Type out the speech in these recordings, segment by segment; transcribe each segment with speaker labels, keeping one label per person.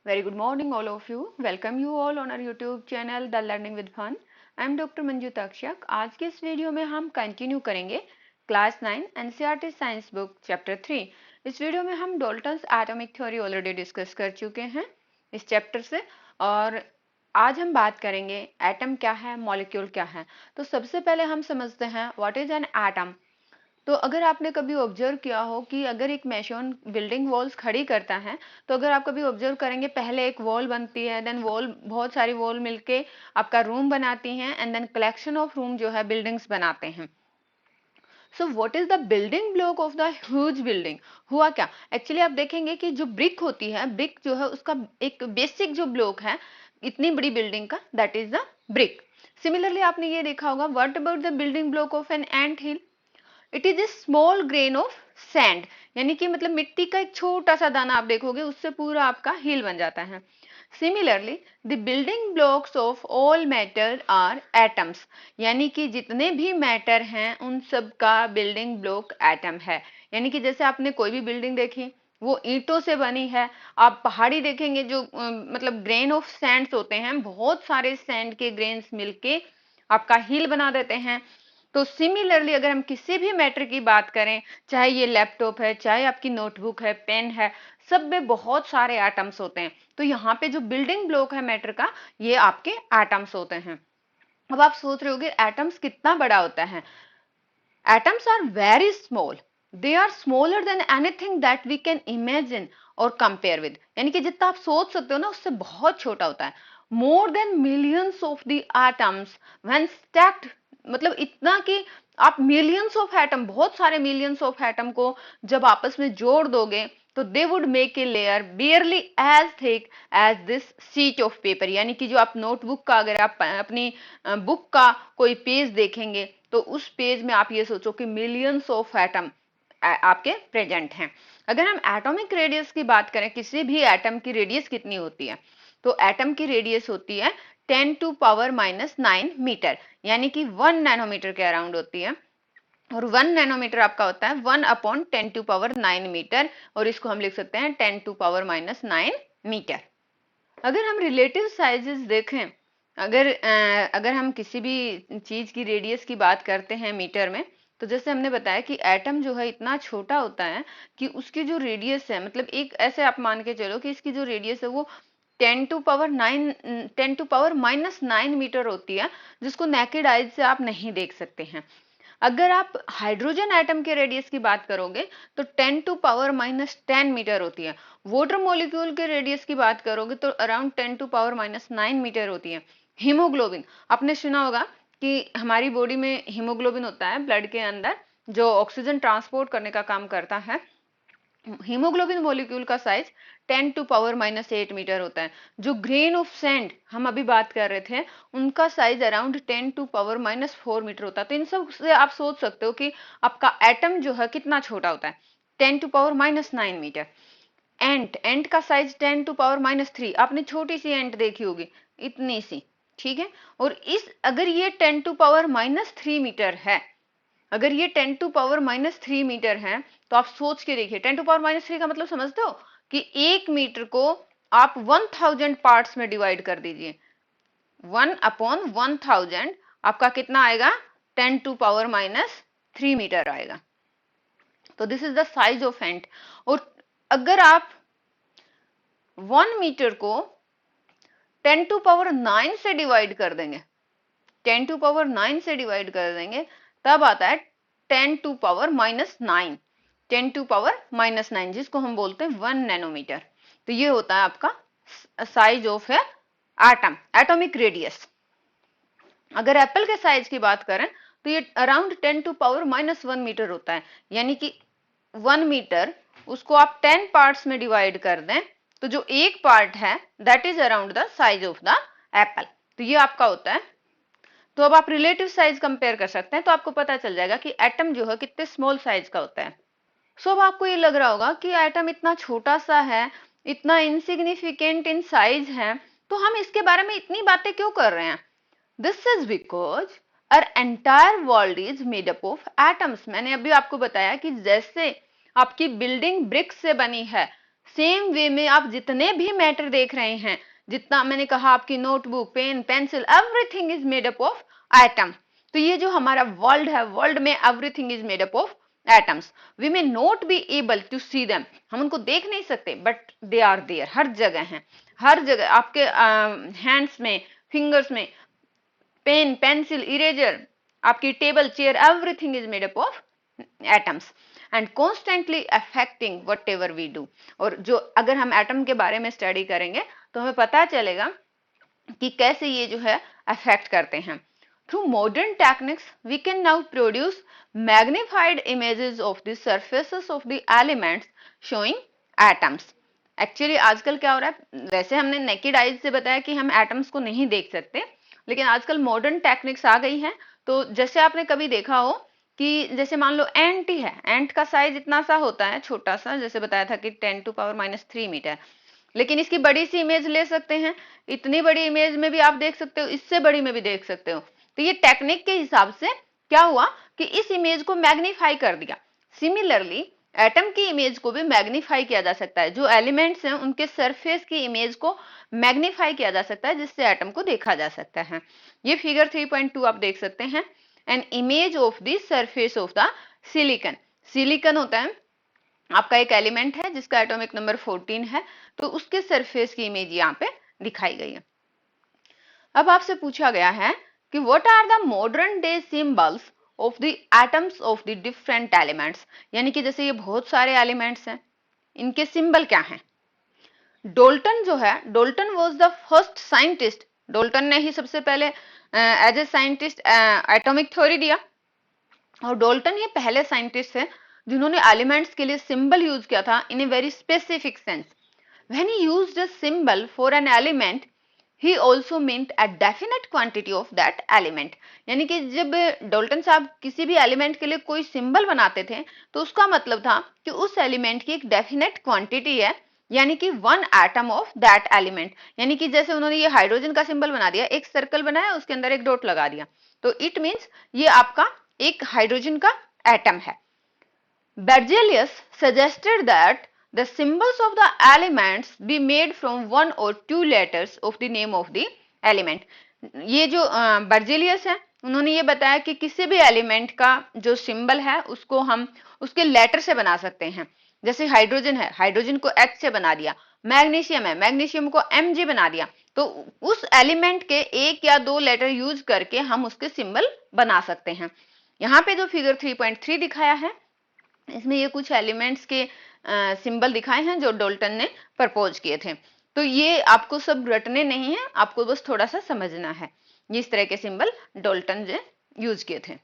Speaker 1: Very good morning, all of you. Welcome you all on our YouTube channel, The Learning with Fun. I am Dr. Manju Takshak. आज के इस video में हम continue करेंगे class 9 NCERT science book chapter 3. इस video में हम Dalton's atomic theory already discuss कर चुके हैं इस चैप्टर से, और आज हम बात करेंगे एटम क्या है, मॉलिक्यूल क्या है. तो सबसे पहले हम समझते हैं व्हाट इज एन एटम. तो अगर आपने कभी ऑब्जर्व किया हो कि अगर एक मैशन बिल्डिंग वॉल्स खड़ी करता है, तो अगर आप कभी ऑब्जर्व करेंगे, पहले एक वॉल बनती है, देन वॉल, बहुत सारी वॉल मिलके आपका रूम बनाती हैं, and then collection of room जो है बिल्डिंग्स बनाते हैं. So what is the building block of the huge building. हुआ क्या, एक्चुअली आप देखेंगे कि जो ब्रिक होती है, ब्रिक जो है उसका एक बेसिक जो ब्लॉक है इतनी बड़ी बिल्डिंग का, that is the brick. Similarly आपने ये देखा होगा, what about the building block of an ant hill. It is a small grain of sand, यानी कि मतलब मिट्टी का एक छोटा सा दाना आप देखोगे, उससे पूरा आपका हिल बन जाता है. Similarly the building blocks of all matter are atoms, यानी कि जितने भी मैटर हैं उन सब का बिल्डिंग ब्लॉक एटम है. यानी कि जैसे आपने कोई भी बिल्डिंग देखी, वो ईंटों से बनी है. आप पहाड़ी देखेंगे, जो मतलब ग्रेन ऑफ सैंड्स होते हैं, बहुत सारे सैंड के ग्रेन्स मिलके आपका हिल बना देते हैं. तो सिमिलरली अगर हम किसी भी मैटर की बात करें, चाहे ये लैपटॉप है, चाहे आपकी नोटबुक है, पेन है, सब में बहुत सारे एटम्स होते हैं. तो यहाँ पे जो बिल्डिंग ब्लॉक है मैटर का, ये आपके एटम्स होते हैं. अब आप सोच रहे होगे एटम्स कितना बड़ा होता है. Atoms are very small, they are smaller than anything that we can imagine और कंपेयर विद. यानी कि जितना आप सोच सकते हो ना, उससे बहुत छोटा होता है. More than millions of the atoms when stacked, मतलब इतना कि आप मिलियंस ऑफ एटम, बहुत सारे मिलियंस ऑफ एटम को जब आपस में जोड़ दोगे, तो they would make a layer barely as thick as this sheet of paper. यानी कि जो आप नोटबुक का, अगर आप अपनी बुक का कोई पेज देखेंगे, तो उस पेज में आप ये सोचो कि मिलियंस ऑफ एटम आपके प्रेजेंट हैं. अगर हम एटॉमिक रेडियस की बात करें, किसी भी एटम की रेडियस कितनी होती है, तो एटम की रेडियस होती है 10⁻⁹ मीटर, यानी कि 1 नैनोमीटर के अराउंड होती है. और 1 नैनोमीटर आपका होता है 1/10⁹ मीटर, और इसको हम लिख सकते हैं 10⁻⁹ मीटर. अगर हम रिलेटिव साइजेस देखें, अगर हम किसी भी चीज की रेडियस की बात करते हैं मीटर में, तो जैसे हमने बताया कि एटम जो है इतना छोटा होता है कि उसकी जो रेडियस है, मतलब एक ऐसे आप मान के चलो कि इसकी जो रेडियस है वो 10⁻⁹ मीटर होती है, जिसको नेकेड आइज से आप नहीं देख सकते हैं. अगर आप हाइड्रोजन एटम के रेडियस की बात करोगे, तो 10⁻⁻10 मीटर होती है. वाटर मॉलिक्यूल के रेडियस की बात करोगे तो अराउंड 10⁻⁹ मीटर होती है. हीमोग्लोबिन, आपने सुना होगा कि हमारी बॉडी में हीमोग्लोबिन होता है ब्लड के अंदर, जो ऑक्सीजन ट्रांसपोर्ट करने का काम करता है. हीमोग्लोबिन मॉलिक्यूल का साइज 10⁻⁸ मीटर होता है. जो ग्रेन ऑफ सैंड हम अभी बात कर रहे थे, उनका साइज अराउंड 10⁻⁴ मीटर होता है. तो इन सब से आप सोच सकते हो कि आपका एटम जो है कितना छोटा होता है, 10⁻⁹ मीटर. एंट का साइज 10⁻⁻3, आपने छोटी सी एंट देखी होगी, इतनी सी, ठीक है. और इस अगर ये 10⁻⁻3 मीटर है, अगर ये 10⁻⁻3 मीटर है, तो आप सोच के देखिए, 10⁻⁻3 का मतलब समझते हो कि 1 मीटर को आप 1000 पार्ट्स में डिवाइड कर दीजिए. 1/1000 आपका कितना आएगा, 10⁻⁻3 मीटर आएगा. तो this is the size of ant. और अगर आप 1 मीटर को 10⁹ से डिवाइड कर देंगे, 10⁹ से डिवाइड कर देंगे, तब आता है 10⁻⁹ 10⁻⁹, जिसको हम बोलते हैं 1 नैनोमीटर. तो ये होता है आपका size of A atom, atomic radius. अगर एप्पल के साइज की बात करें, तो ये अराउंड 10⁻⁻1 मीटर होता है. यानी कि 1 मीटर, उसको आप 10 पार्ट्स में डिवाइड कर दें, तो जो एक पार्ट है that is around the size of the Apple. तो ये आपका होता है. तो अब आप रिलेटिव साइज कंपेयर कर सकते हैं, तो आपको पता चल जाएगा कि एटम जो है कितने स्मॉल साइज का होता है. सो अब आपको ये लग रहा होगा कि एटम इतना छोटा सा है, इतना इनसिग्निफिकेंट इन साइज है, तो हम इसके बारे में इतनी बातें क्यों कर रहे हैं. This is because our entire world is made up of atoms. मैंने अभी आपको बताया कि जैसे आपकी बिल्डिंग ब्रिक्स से बनी है, सेम वे में आप जितने भी मैटर देख रहे हैं, जितना मैंने कहा आपकी notebook, pen, pencil, everything is made up of atom. तो ये जो हमारा वर्ल्ड है, वर्ल्ड में everything is made up of atoms. We may not be able to see them, हम उनको देख नहीं सकते, बट दे आर देयर, हर जगह हैं, हर जगह आपके हैंड्स में, फिंगर्स में, पेन, पेंसिल, इरेजर, आपकी table, chair, everything is made up of atoms and constantly affecting what ever we do. और जो अगर हम एटम के बारे में स्टडी करेंगे तो हमें पता चलेगा कि कैसे ये जो है अफेक्ट करते हैं। Through modern techniques, we can now produce magnified images of the surfaces of the elements showing atoms. Actually आजकल क्या हो रहा है, वैसे हमने नेकेड आइज से बताया कि हम एटम्स को नहीं देख सकते, लेकिन आजकल मॉडर्न टेक्निक्स आ गई हैं। तो जैसे आपने कभी देखा हो कि जैसे मान लो एंट ही है, एंट का साइज इतना सा होता है, छोटा सा, जैसे बताया था कि 10⁻³ मीटर, लेकिन इसकी बड़ी सी इमेज ले सकते हैं, इतनी बड़ी इमेज में भी आप देख सकते हो, इससे बड़ी में भी देख सकते हो। तो ये टेक्निक के हिसाब से क्या हुआ कि इस इमेज को मैग्नीफाई कर दिया। सिमिलरली एटम की इमेज को भी मैग्नीफाई किया जा सकता है, जो एलिमेंट्स हैं उनके सरफेस की इमेज को मैग्नीफाई किया जा सकता है, जिससे एटम को देखा जा सकता है। ये फिगर 3.2 आप देख सकते हैं, an image of the surface of the silicon. Silicon होता है आपका एक एलिमेंट है जिसका एटॉमिक नंबर 14 है, तो उसके सरफेस की इमेज यहाँ पे दिखाई गई है। अब आपसे पूछा गया है कि what are the modern day symbols of the atoms of the different elements, यानी कि जैसे ये बहुत सारे एलिमेंट्स हैं, इनके सिंबल क्या हैं। डोल्टन जो है, Dalton was the first scientist, Dalton ने ही सबसे पहले as a scientist atomic theory दिया, और डोल्टन ये पहले साइंटिस्ट है जिन्होंने एलिमेंट्स के लिए सिंबल यूज किया था in a very specific sense. When he used a symbol for an element, he also meant a definite quantity of that element। यानी कि जब डोल्टन साहब किसी भी एलिमेंट के लिए कोई सिंबल बनाते थे तो उसका मतलब था कि उस एलिमेंट की एक डेफिनेट क्वांटिटी है, यानी कि 1 एटम ऑफ दैट एलिमेंट। यानी कि जैसे उन्होंने ये हाइड्रोजन का सिंबल बना दिया, एक सर्कल बनाया, उसके अंदर एक डॉट लगा दिया, तो इट मीन्स ये आपका एक हाइड्रोजन का एटम है। Berzelius suggested that the symbols of the elements be made from 1 or 2 letters of the name of the element। ये जो बर्जेलियस है, उन्होंने ये बताया कि किसी भी एलिमेंट का जो सिंबल है उसको हम उसके लेटर से बना सकते हैं। जैसे हाइड्रोजन है, हाइड्रोजन को H से बना दिया, मैग्नीशियम है, मैग्नीशियम को Mg बना दिया, तो उस एलिमेंट के 1 या 2 लेटर यूज करके हम उसके सिंबल बना सकते हैं। यहाँ पे जो फिगर 3.3 दिखाया है, इसमें ये कुछ एलिमेंट्स के सिंबल दिखाए हैं जो डोल्टन ने प्रपोज किए थे। तो ये आपको सब रटने नहीं है, आपको बस थोड़ा सा समझना है। इस तरह के सिंबल डोल्टन ने यूज किए थे।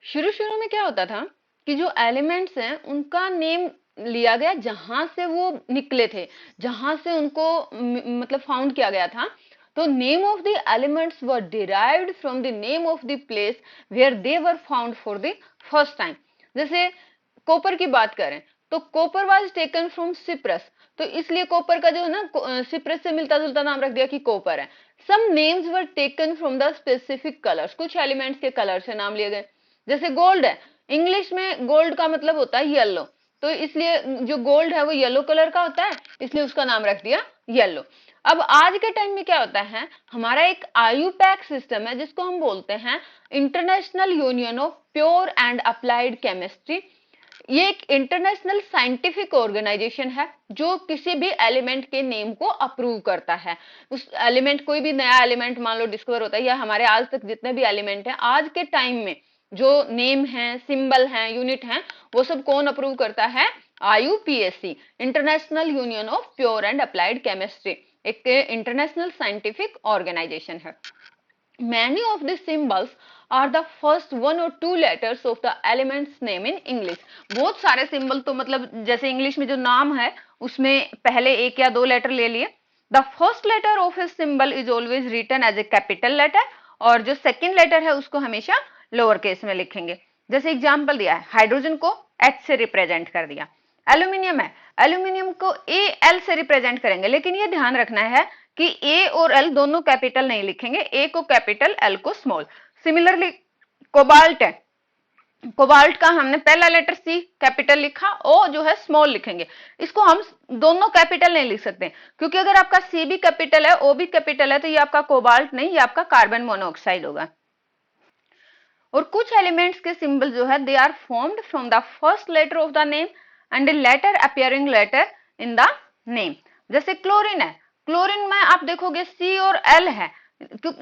Speaker 1: शुरू में क्या होता था कि जो एलिमेंट्स हैं उनका नेम लिया गया जहां से वो निकले थे, जहां से उनको मतलब फाउंड किया गया था। तो name of the elements were derived from the name of the place where they were found for the first time. जैसे कॉपर की बात करें तो copper was taken from Cyprus, तो इसलिए कॉपर का जो है ना सिप्रस से मिलता जुलता नाम रख दिया कि कॉपर है। Some names were taken from the specific colours, कुछ एलिमेंट्स के कलर से नाम लिए गए। जैसे गोल्ड है, इंग्लिश में गोल्ड का मतलब होता है येलो, तो इसलिए जो गोल्ड है वो येलो कलर का होता है, इसलिए उसका नाम रख दिया येलो। अब आज के टाइम में क्या होता है, हमारा एक IUPAC सिस्टम है जिसको हम बोलते हैं international union of pure and applied chemistry. ये एक इंटरनेशनल साइंटिफिक ऑर्गेनाइजेशन है जो किसी भी एलिमेंट के नेम को अप्रूव करता है। उस एलिमेंट, कोई भी नया एलिमेंट मान लो डिस्कवर होता है, या हमारे आज तक जितने भी एलिमेंट हैं आज के टाइम में जो नेम है, सिंबल है, यूनिट है, वो सब कौन अप्रूव करता है? IUPAC, international union of pure and applied chemistry, एक इंटरनेशनल साइंटिफिक ऑर्गेनाइजेशन है। Many of the symbols are the first 1 or 2 letters of the element's name in English। बहुत सारे सिंबल तो मतलब जैसे इंग्लिश में जो नाम है उसमें पहले 1 या 2 लेटर ले लिए। The first letter of a symbol is always written as a capital letter, और जो सेकेंड लेटर है उसको हमेशा लोअर केस में लिखेंगे। जैसे एग्जाम्पल दिया है, हाइड्रोजन को H से रिप्रेजेंट कर दिया। एल्यूमिनियम है, एल्यूमिनियम को AL से रिप्रेजेंट करेंगे, लेकिन ये ध्यान रखना है कि A और L दोनों कैपिटल नहीं लिखेंगे, A को कैपिटल, L को स्मॉल। सिमिलरली कोबाल्ट है, कोबाल्ट का हमने पहला लेटर सी कैपिटल लिखा, ओ जो है स्मॉल लिखेंगे। इसको हम दोनों कैपिटल नहीं लिख सकते, क्योंकि अगर आपका सी भी कैपिटल है, ओ भी कैपिटल है, तो ये आपका कोबाल्ट नहीं, ये आपका कार्बन मोनोऑक्साइड होगा। और कुछ एलिमेंट्स के सिंबल जो है they are formed from the first letter of the name and letter appearing letter in the name. जैसे क्लोरीन है, क्लोरीन में आप देखोगे सी और एल है,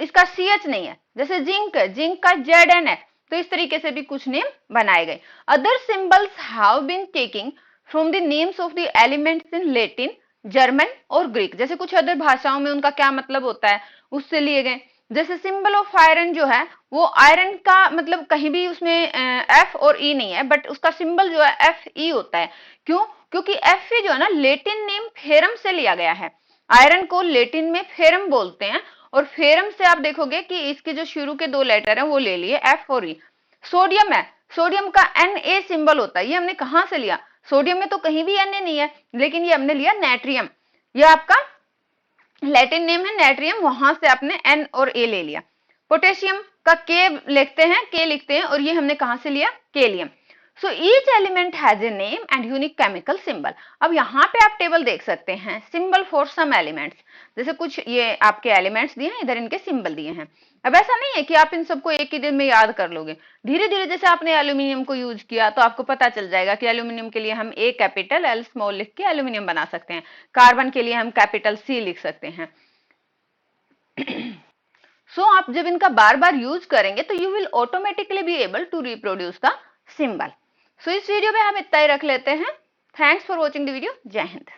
Speaker 1: इसका सी एच नहीं है। जैसे जिंक है, जिंक का जेड एन है। तो इस तरीके से भी कुछ नेम बनाए गए। Other symbols have been taking from the names of the elements in Latin, German और ग्रीक। जैसे कुछ अदर भाषाओं में उनका क्या मतलब होता है, उससे लिए गए। जैसे सिंबल ऑफ आयरन जो है, वो आयरन का मतलब कहीं भी उसमें एफ और ई नहीं है, बट उसका सिंबल जो है एफ ई होता है। क्यों? क्योंकि एफ ई जो है ना, लेटिन नेम फेरम से लिया गया है। आयरन को लेटिन में फेरम बोलते हैं, और फेरम से आप देखोगे कि इसके जो शुरू के दो लेटर हैं वो ले लिए एफ और ई। सोडियम है, सोडियम का एन ए सिंबल होता है। ये हमने कहां से लिया? सोडियम में तो कहीं भी एन ए नहीं है, लेकिन ये हमने लिया नेट्रियम। ये आपका लैटिन नेम है नेट्रियम, वहां से आपने एन और ए ले लिया। पोटेशियम का के लिखते हैं, के लिखते हैं, और ये हमने कहां से लिया? Kalium. So each element has a name and unique chemical symbol. अब यहाँ पे आप टेबल देख सकते हैं, सिंबल फॉर सम एलिमेंट्स। जैसे कुछ ये आपके एलिमेंट्स दिए हैं, इधर इनके सिंबल दिए हैं। अब ऐसा नहीं है कि आप इन सबको एक ही दिन में याद कर लोगे। धीरे धीरे जैसे आपने एल्यूमिनियम को यूज किया, तो आपको पता चल जाएगा कि एल्यूमिनियम के लिए हम ए कैपिटल एल स्मॉल लिख के एल्यूमिनियम बना सकते हैं। कार्बन के लिए हम कैपिटल सी लिख सकते हैं। सो आप जब इनका बार बार यूज करेंगे तो you will automatically be able to reproduce the symbol. So इस वीडियो में हम इतना ही रख लेते हैं। Thanks for watching the video. जय हिंद।